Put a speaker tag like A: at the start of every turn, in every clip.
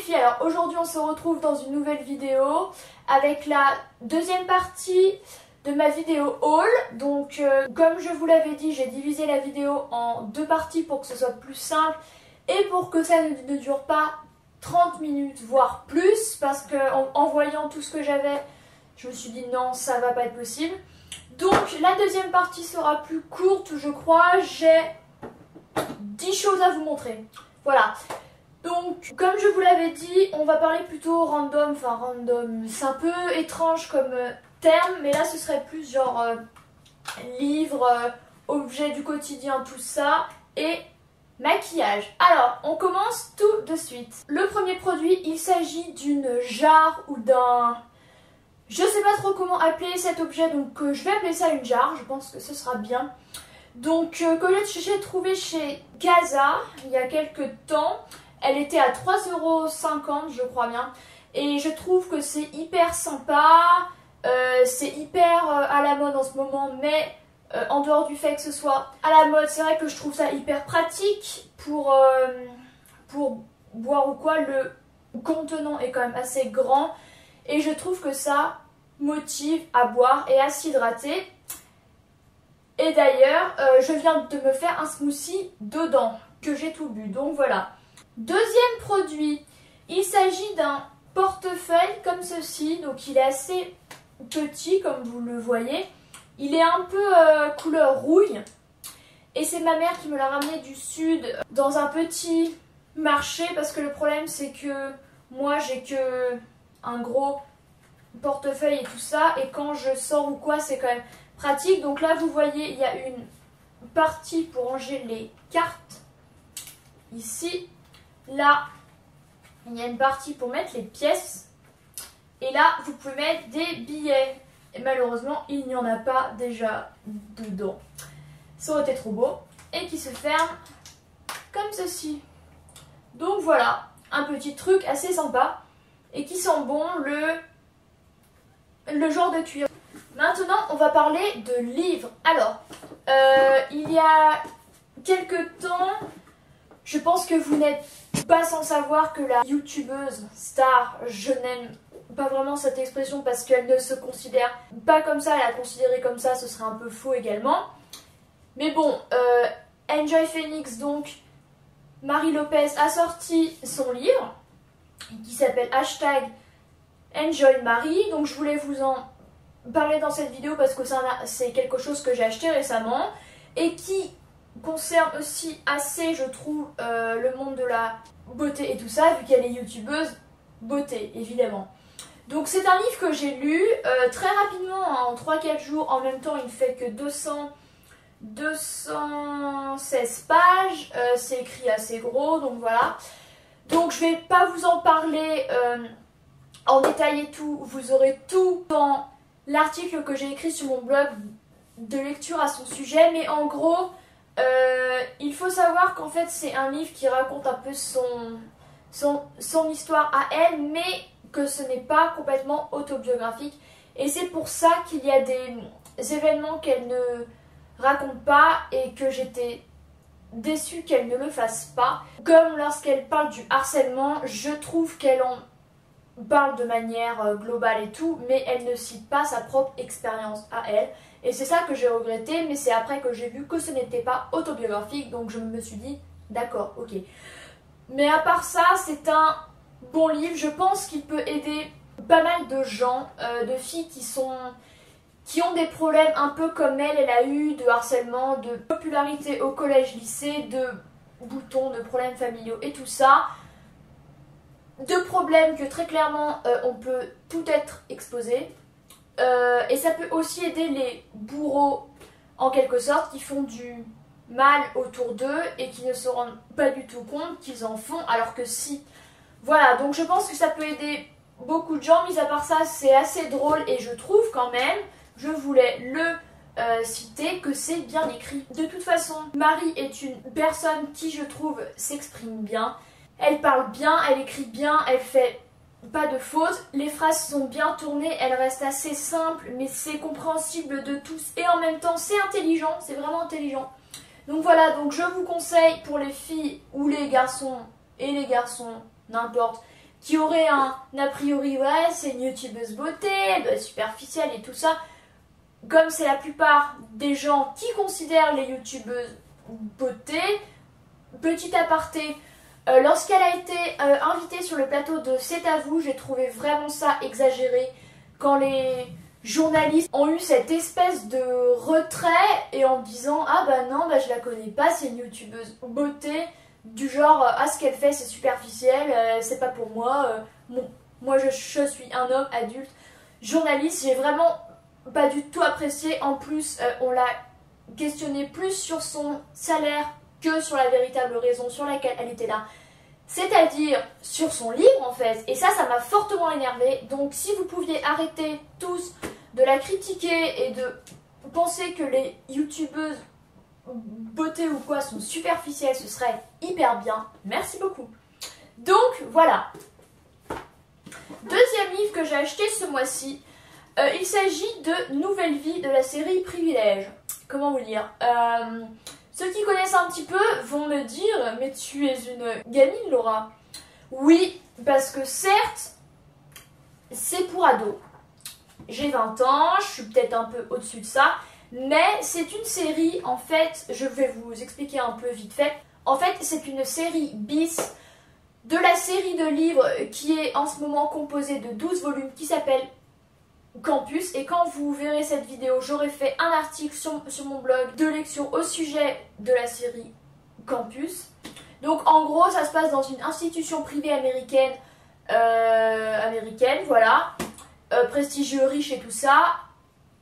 A: filles, alors aujourd'hui on se retrouve dans une nouvelle vidéo avec la deuxième partie de ma vidéo haul. Donc comme je vous l'avais dit, j'ai divisé la vidéo en deux parties pour que ce soit plus simple et pour que ça ne dure pas 30 minutes voire plus, parce que en voyant tout ce que j'avais, je me suis dit non, ça va pas être possible. Donc la deuxième partie sera plus courte, je crois. J'ai 10 choses à vous montrer. Voilà. Donc, comme je vous l'avais dit, on va parler plutôt random, enfin random, c'est un peu étrange comme terme, mais là ce serait plus genre livres, objets du quotidien, tout ça, et maquillage. Alors, on commence tout de suite. Le premier produit, il s'agit d'une jarre ou d'un... Je sais pas trop comment appeler cet objet, donc je vais appeler ça une jarre, je pense que ce sera bien. Donc, que j'ai trouvé chez Gaza il y a quelques temps. Elle était à 3,50 € je crois bien. Et je trouve que c'est hyper sympa. C'est hyper à la mode en ce moment. Mais en dehors du fait que ce soit à la mode, c'est vrai que je trouve ça hyper pratique pour boire ou quoi. Le contenant est quand même assez grand. Et je trouve que ça motive à boire et à s'hydrater. Et d'ailleurs, je viens de me faire un smoothie dedans, que j'ai tout bu. Donc voilà. Deuxième produit, il s'agit d'un portefeuille comme ceci, donc il est assez petit comme vous le voyez. Il est un peu couleur rouille et c'est ma mère qui me l'a ramené du sud dans un petit marché, parce que le problème c'est que moi j'ai que un gros portefeuille et tout ça, et quand je sors ou quoi c'est quand même pratique. Donc là vous voyez, il y a une partie pour ranger les cartes ici. Là, il y a une partie pour mettre les pièces. Et là, vous pouvez mettre des billets. Et malheureusement, il n'y en a pas déjà dedans. Ça aurait été trop beau. Et qui se ferme comme ceci. Donc voilà, un petit truc assez sympa. Et qui sent bon le genre de cuir. Maintenant, on va parler de livres. Alors, il y a quelques temps, je pense que vous n'êtes pas sans savoir que la youtubeuse star, je n'aime pas vraiment cette expression parce qu'elle ne se considère pas comme ça, elle a considéré comme ça, ce serait un peu faux également. Mais bon, Enjoy Phoenix, donc Marie Lopez, a sorti son livre qui s'appelle #EnjoyMarie. Donc je voulais vous en parler dans cette vidéo parce que c'est quelque chose que j'ai acheté récemment et qui concerne aussi assez, je trouve, le monde de la beauté et tout ça, vu qu'elle est youtubeuse beauté, évidemment. Donc c'est un livre que j'ai lu très rapidement, hein, en 3-4 jours. En même temps, il ne fait que 216 pages. C'est écrit assez gros, donc voilà. Donc je vais pas vous en parler en détail et tout. Vous aurez tout dans l'article que j'ai écrit sur mon blog de lecture à son sujet. Mais en gros, il faut savoir qu'en fait c'est un livre qui raconte un peu son histoire à elle, mais que ce n'est pas complètement autobiographique. Et c'est pour ça qu'il y a des événements qu'elle ne raconte pas et que j'étais déçue qu'elle ne le fasse pas. Comme lorsqu'elle parle du harcèlement, je trouve qu'elle en parle de manière globale et tout, mais elle ne cite pas sa propre expérience à elle. Et c'est ça que j'ai regretté, mais c'est après que j'ai vu que ce n'était pas autobiographique, donc je me suis dit, d'accord, ok. Mais à part ça, c'est un bon livre. Je pense qu'il peut aider pas mal de gens, de filles qui ont des problèmes un peu comme elle a eu, de harcèlement, de popularité au collège-lycée, de boutons, de problèmes familiaux et tout ça. De problèmes que très clairement on peut tout être exposé. Et ça peut aussi aider les bourreaux en quelque sorte qui font du mal autour d'eux et qui ne se rendent pas du tout compte qu'ils en font, alors que si. Voilà, donc je pense que ça peut aider beaucoup de gens. Mis à part ça, c'est assez drôle et je trouve quand même, je voulais le citer, que c'est bien écrit. De toute façon, Marie est une personne qui, je trouve, s'exprime bien. Elle parle bien, elle écrit bien, elle fait pas de fautes, les phrases sont bien tournées, elles restent assez simples, mais c'est compréhensible de tous et en même temps c'est intelligent, c'est vraiment intelligent. Donc voilà, donc je vous conseille pour les filles ou les garçons, et les garçons, n'importe, qui aurait un a priori, ouais, c'est une youtubeuse beauté, superficielle et tout ça. Comme c'est la plupart des gens qui considèrent les youtubeuses beauté, petit aparté, lorsqu'elle a été invitée sur le plateau de C'est à vous, j'ai trouvé vraiment ça exagéré quand les journalistes ont eu cette espèce de retrait et en disant ah bah non, bah je la connais pas, c'est une youtubeuse beauté, du genre ah ce qu'elle fait c'est superficiel, c'est pas pour moi, moi je suis un homme adulte. Journaliste, j'ai vraiment pas du tout apprécié. En plus on l'a questionné plus sur son salaire que sur la véritable raison sur laquelle elle était là, c'est-à-dire sur son livre en fait, et ça m'a fortement énervée. Donc si vous pouviez arrêter tous de la critiquer et de penser que les youtubeuses beauté ou quoi sont superficielles, ce serait hyper bien, merci beaucoup. Donc voilà, deuxième livre que j'ai acheté ce mois-ci, il s'agit de Nouvelle vie de la série Privilège. Comment vous dire, ceux qui connaissent un petit peu vont me dire mais tu es une gamine Laura. Oui, parce que certes c'est pour ados, j'ai 20 ans, je suis peut-être un peu au-dessus de ça, mais c'est une série, en fait, je vais vous expliquer un peu vite fait. En fait c'est une série bis de la série de livres qui est en ce moment composée de 12 volumes qui s'appelle Campus, et quand vous verrez cette vidéo, j'aurai fait un article sur mon blog de lecture au sujet de la série Campus. Donc en gros ça se passe dans une institution privée américaine, voilà, prestigieux, riche et tout ça.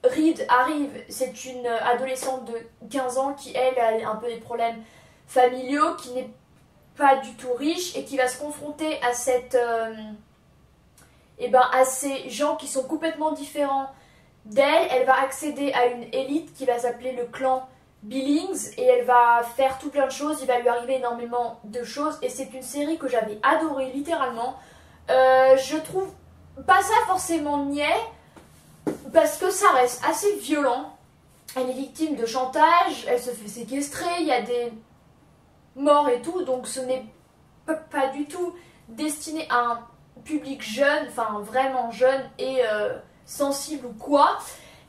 A: Reed arrive, c'est une adolescente de 15 ans qui elle a un peu des problèmes familiaux, qui n'est pas du tout riche et qui va se confronter à cette... à ces gens qui sont complètement différents d'elle. Elle va accéder à une élite qui va s'appeler le clan Billings et elle va faire tout plein de choses, il va lui arriver énormément de choses et c'est une série que j'avais adorée littéralement. Je trouve pas ça forcément niais parce que ça reste assez violent. Elle est victime de chantage, elle se fait séquestrer, il y a des morts et tout, donc ce n'est pas du tout destiné à un public jeune, enfin vraiment jeune et sensible ou quoi.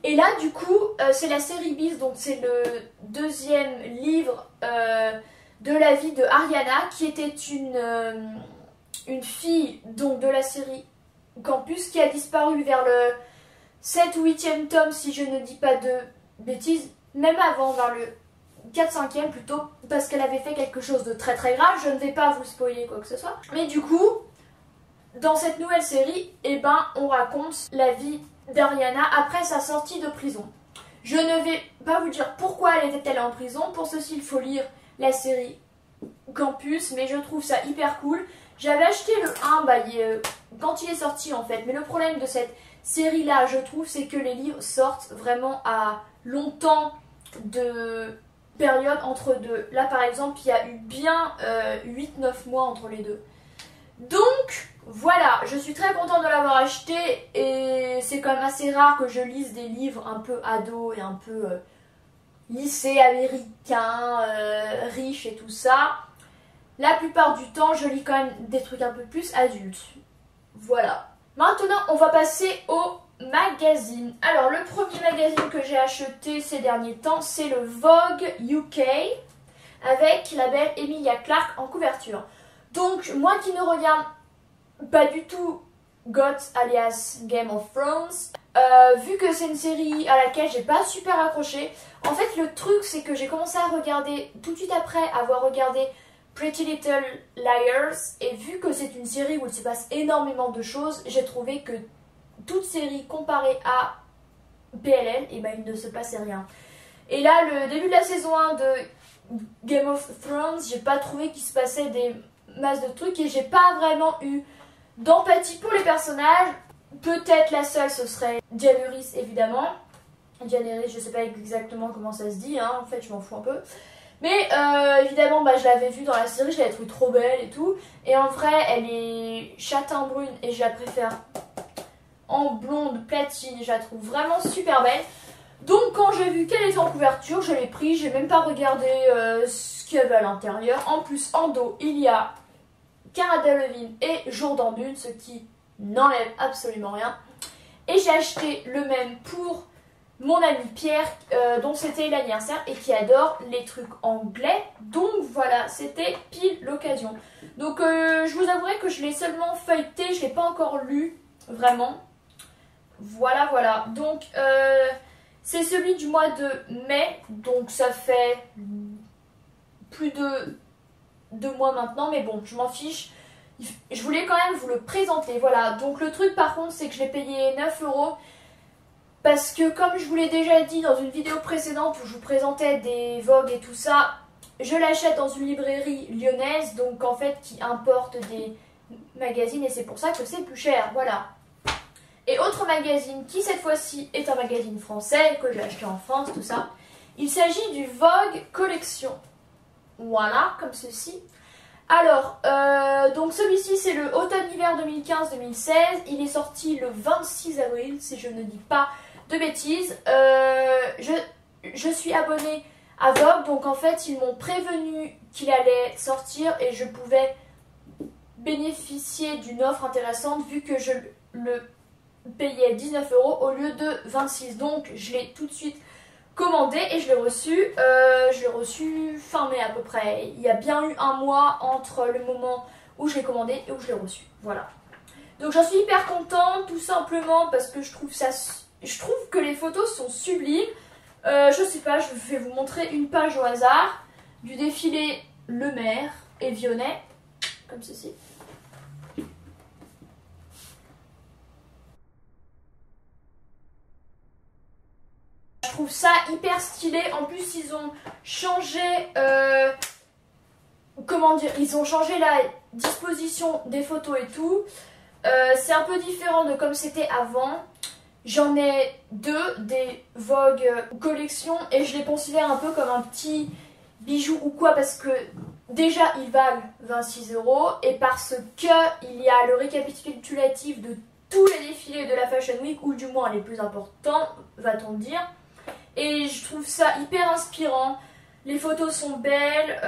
A: Et là du coup c'est la série bis, donc c'est le deuxième livre de la vie de Ariana, qui était une fille donc de la série Campus, qui a disparu vers le 7 ou 8e tome si je ne dis pas de bêtises, même avant, vers le 4-5e plutôt, parce qu'elle avait fait quelque chose de très très grave. Je ne vais pas vous spoiler quoi que ce soit, mais du coup dans cette nouvelle série, on raconte la vie d'Ariana après sa sortie de prison. Je ne vais pas vous dire pourquoi elle était-elle en prison, pour ceci il faut lire la série Campus, mais je trouve ça hyper cool. J'avais acheté le 1 quand il est sorti en fait, mais le problème de cette série là je trouve c'est que les livres sortent vraiment à longtemps de période entre deux. Là par exemple il y a eu bien 8-9 mois entre les deux. Donc voilà, je suis très contente de l'avoir acheté et c'est quand même assez rare que je lise des livres un peu ados et un peu lycée américain, riche et tout ça. La plupart du temps je lis quand même des trucs un peu plus adultes. Voilà. Maintenant on va passer au magazine. Alors le premier magazine que j'ai acheté ces derniers temps c'est le Vogue UK avec la belle Emilia Clarke en couverture. Donc moi qui ne regarde pas du tout GOT alias Game of Thrones, vu que c'est une série à laquelle j'ai pas super accroché, en fait le truc c'est que j'ai commencé à regarder tout de suite après avoir regardé Pretty Little Liars, et vu que c'est une série où il se passe énormément de choses, j'ai trouvé que toute série comparée à PLL, il ne se passait rien. Et là le début de la saison 1 de Game of Thrones, j'ai pas trouvé qu'il se passait des masses de trucs et j'ai pas vraiment eu d'empathie pour les personnages. Peut-être la seule ce serait Daenerys évidemment. Daenerys, je sais pas exactement comment ça se dit, hein, en fait je m'en fous un peu. Mais évidemment je l'avais vue dans la série, je l'avais trouvée trop belle et tout. Et en vrai elle est châtain brune et je la préfère en blonde platine, je la trouve vraiment super belle. Donc quand j'ai vu qu'elle était en couverture, je l'ai pris, j'ai même pas regardé ce qu'il y avait à l'intérieur. En plus en dos il y a Cara Delevingne et Jour dans Dune, ce qui n'enlève absolument rien. Et j'ai acheté le même pour mon ami Pierre, dont c'était l'anniversaire et qui adore les trucs anglais. Donc voilà, c'était pile l'occasion. Donc je vous avouerai que je l'ai seulement feuilleté, je ne l'ai pas encore lu, vraiment. Voilà, voilà. Donc c'est celui du mois de mai, donc ça fait plus de 2 mois maintenant, mais bon, je m'en fiche. Je voulais quand même vous le présenter, voilà. Donc le truc par contre, c'est que je l'ai payé 9 €. Parce que comme je vous l'ai déjà dit dans une vidéo précédente où je vous présentais des Vogue et tout ça, je l'achète dans une librairie lyonnaise, donc en fait qui importe des magazines et c'est pour ça que c'est plus cher, voilà. Et autre magazine qui cette fois-ci est un magazine français que j'ai acheté en France, tout ça. Il s'agit du Vogue Collection. Voilà, comme ceci. Alors, donc celui-ci c'est le automne-hiver 2015-2016. Il est sorti le 26 avril, si je ne dis pas de bêtises. Je suis abonnée à Vogue, donc en fait ils m'ont prévenu qu'il allait sortir et je pouvais bénéficier d'une offre intéressante vu que je le payais 19 € au lieu de 26. Donc je l'ai tout de suite commandé et je l'ai reçu. Je l'ai reçu fin mai à peu près. Il y a bien eu un mois entre le moment où je l'ai commandé et où je l'ai reçu. Voilà. Donc j'en suis hyper contente tout simplement parce que je trouve que les photos sont sublimes. Je sais pas, je vais vous montrer une page au hasard du défilé Le Maire et Vionnet, comme ceci. Je trouve ça hyper stylé. En plus, ils ont changé, comment dire, ils ont changé la disposition des photos et tout. C'est un peu différent de comme c'était avant. J'en ai 2 des Vogue Collection et je les considère un peu comme un petit bijou ou quoi parce que déjà ils valent 26 € et parce que il y a le récapitulatif de tous les défilés de la Fashion Week ou du moins les plus importants, va-t-on dire. Et je trouve ça hyper inspirant. Les photos sont belles.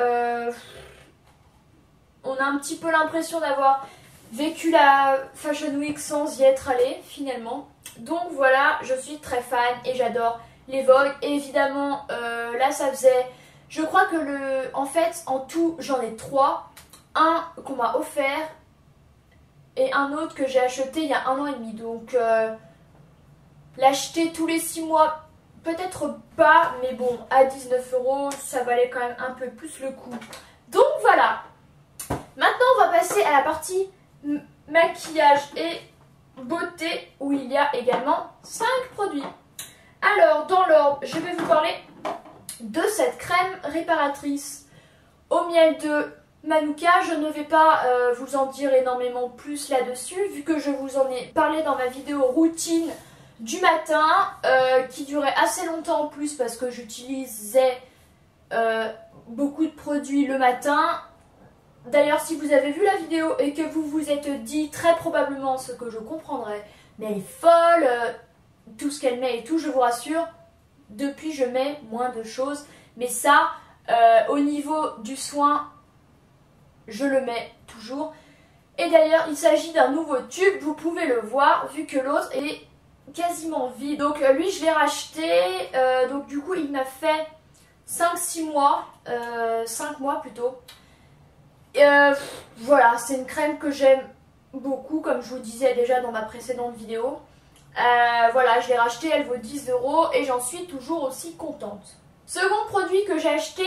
A: On a un petit peu l'impression d'avoir vécu la Fashion Week sans y être allé finalement. Donc voilà, je suis très fan et j'adore les Vogue. Et évidemment, là ça faisait... Je crois que en fait, en tout, j'en ai 3. Un qu'on m'a offert et un autre que j'ai acheté il y a 1 an et demi. Donc l'acheter tous les 6 mois, peut-être pas, mais bon, à 19 €, ça valait quand même un peu plus le coup. Donc voilà. Maintenant, on va passer à la partie maquillage et beauté où il y a également 5 produits. Alors, dans l'ordre, je vais vous parler de cette crème réparatrice au miel de Manuka. Je ne vais pas vous en dire énormément plus là-dessus vu que je vous en ai parlé dans ma vidéo routine du matin qui durait assez longtemps en plus parce que j'utilisais beaucoup de produits le matin. D'ailleurs, si vous avez vu la vidéo et que vous vous êtes dit très probablement ce que je comprendrais, mais elle est folle, tout ce qu'elle met et tout, je vous rassure, depuis je mets moins de choses. Mais ça, au niveau du soin, je le mets toujours. Et d'ailleurs, il s'agit d'un nouveau tube, vous pouvez le voir, vu que l'autre est quasiment vide. Donc lui, je l'ai racheté, donc du coup, il m'a fait 5-6 mois, 5 mois plutôt. Voilà, c'est une crème que j'aime beaucoup, comme je vous disais déjà dans ma précédente vidéo. Voilà, je l'ai racheté, elle vaut 10 € et j'en suis toujours aussi contente. Second produit que j'ai acheté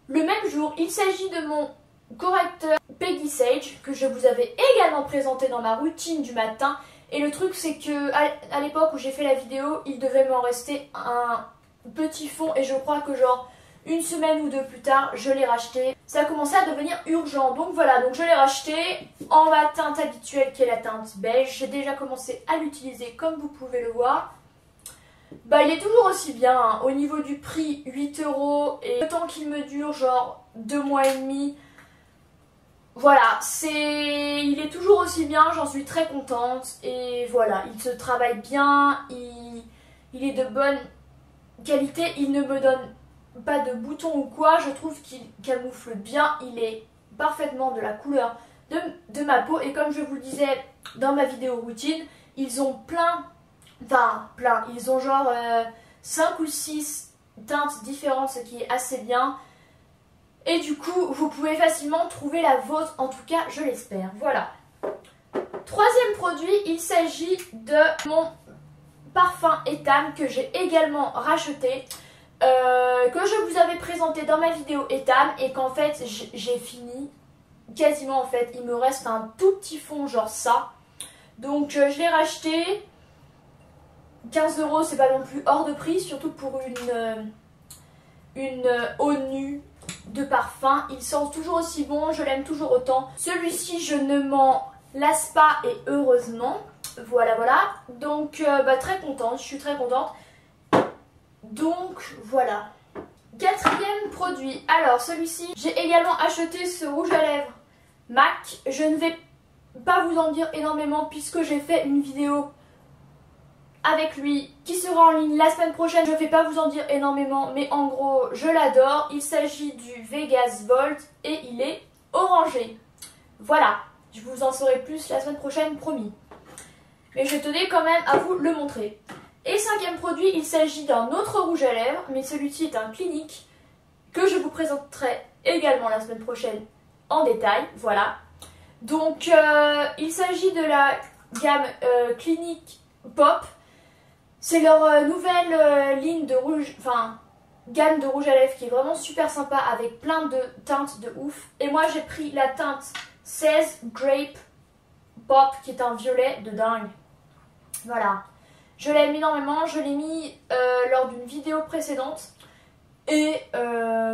A: le même jour, il s'agit de mon correcteur Peggy Sage que je vous avais également présenté dans ma routine du matin. Et le truc c'est que à l'époque où j'ai fait la vidéo, il devait m'en rester un petit fond et je crois que genre 1 semaine ou 2 plus tard, je l'ai racheté. Ça a commencé à devenir urgent. Donc voilà, donc je l'ai racheté en ma teinte habituelle qui est la teinte beige. J'ai déjà commencé à l'utiliser comme vous pouvez le voir. Bah il est toujours aussi bien. Hein. Au niveau du prix, 8 € et le temps qu'il me dure, genre 2 mois et demi. Voilà, il est toujours aussi bien, j'en suis très contente. Et voilà, il se travaille bien, il est de bonne qualité, il ne me donne pas de boutons ou quoi, je trouve qu'il camoufle bien, il est parfaitement de la couleur de ma peau. Et comme je vous le disais dans ma vidéo routine, ils ont ils ont genre 5 ou 6 teintes différentes, ce qui est assez bien. Et du coup, vous pouvez facilement trouver la vôtre, en tout cas, je l'espère. Voilà. Troisième produit, il s'agit de mon parfum Etam que j'ai également racheté, que je vous avais présenté dans ma vidéo Etam et qu'en fait, j'ai fini quasiment en fait. Il me reste un tout petit fond, genre ça. Donc, je l'ai racheté. 15 €, c'est pas non plus hors de prix, surtout pour une eau nue de parfum. Il sent toujours aussi bon, je l'aime toujours autant. Celui-ci, je ne m'en lasse pas et heureusement. Voilà, voilà. Donc, très contente, je suis très contente. Donc, voilà. Quatrième produit. Alors, celui-ci, j'ai également acheté ce rouge à lèvres MAC. Je ne vais pas vous en dire énormément puisque j'ai fait une vidéo avec lui qui sera en ligne la semaine prochaine. Je ne vais pas vous en dire énormément, mais en gros, je l'adore. Il s'agit du Vegas Volt et il est orangé. Voilà, je vous en saurai plus la semaine prochaine, promis. Mais je tenais quand même à vous le montrer. Et cinquième produit, il s'agit d'un autre rouge à lèvres, mais celui-ci est un Clinique que je vous présenterai également la semaine prochaine en détail. Voilà. Donc, il s'agit de la gamme Clinique Pop. C'est leur nouvelle ligne de rouge, gamme de rouge à lèvres qui est vraiment super sympa avec plein de teintes de ouf. Et moi j'ai pris la teinte 16 Grape Pop qui est un violet de dingue. Voilà. Je l'aime énormément, je l'ai mis lors d'une vidéo précédente. Et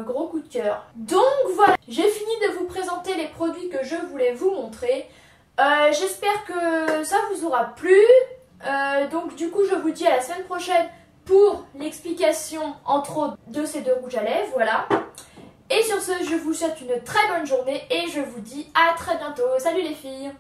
A: gros coup de cœur. Donc voilà, j'ai fini de vous présenter les produits que je voulais vous montrer. J'espère que ça vous aura plu. Donc du coup je vous dis à la semaine prochaine pour l'explication entre autres de ces deux rouges à lèvres, voilà. Et sur ce je vous souhaite une très bonne journée et je vous dis à très bientôt. Salut les filles!